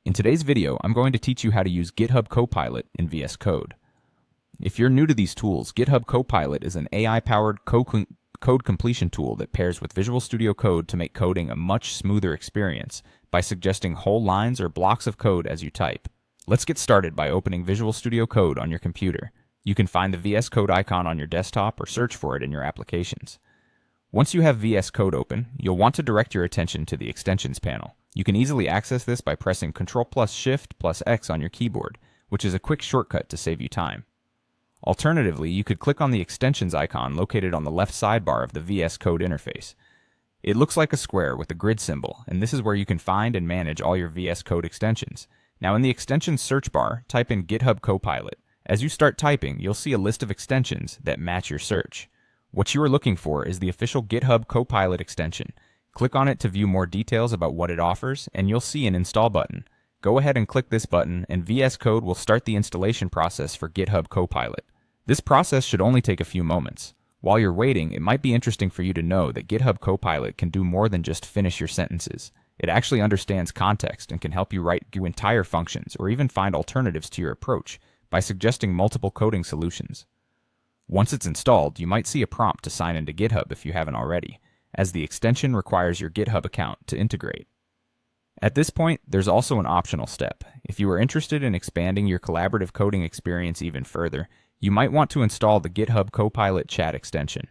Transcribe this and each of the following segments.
In today's video, I'm going to teach you how to use GitHub Copilot in VS Code. If you're new to these tools, GitHub Copilot is an AI-powered code completion tool that pairs with Visual Studio Code to make coding a much smoother experience by suggesting whole lines or blocks of code as you type. Let's get started by opening Visual Studio Code on your computer. You can find the VS Code icon on your desktop or search for it in your applications. Once you have VS Code open, you'll want to direct your attention to the Extensions panel. You can easily access this by pressing Ctrl+Shift+X on your keyboard, which is a quick shortcut to save you time. Alternatively, you could click on the Extensions icon located on the left sidebar of the VS Code interface. It looks like a square with a grid symbol, and this is where you can find and manage all your VS Code extensions. Now in the Extensions search bar, type in GitHub Copilot. As you start typing, you'll see a list of extensions that match your search. What you are looking for is the official GitHub Copilot extension. Click on it to view more details about what it offers, and you'll see an install button. Go ahead and click this button, and VS Code will start the installation process for GitHub Copilot. This process should only take a few moments. While you're waiting, it might be interesting for you to know that GitHub Copilot can do more than just finish your sentences. It actually understands context and can help you write entire functions or even find alternatives to your approach by suggesting multiple coding solutions. Once it's installed, you might see a prompt to sign into GitHub if you haven't already, as the extension requires your GitHub account to integrate. At this point, there's also an optional step. If you are interested in expanding your collaborative coding experience even further, you might want to install the GitHub Copilot chat extension.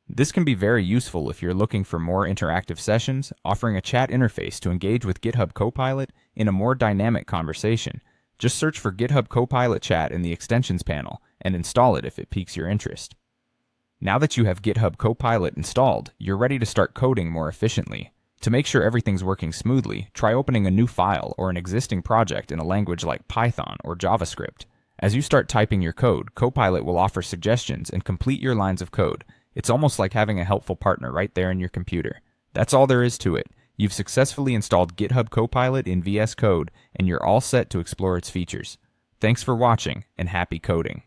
This can be very useful if you're looking for more interactive sessions, offering a chat interface to engage with GitHub Copilot in a more dynamic conversation. Just search for GitHub Copilot chat in the extensions panel and install it if it piques your interest. Now that you have GitHub Copilot installed, you're ready to start coding more efficiently. To make sure everything's working smoothly, try opening a new file or an existing project in a language like Python or JavaScript. As you start typing your code, Copilot will offer suggestions and complete your lines of code. It's almost like having a helpful partner right there in your computer. That's all there is to it. You've successfully installed GitHub Copilot in VS Code, and you're all set to explore its features. Thanks for watching, and happy coding.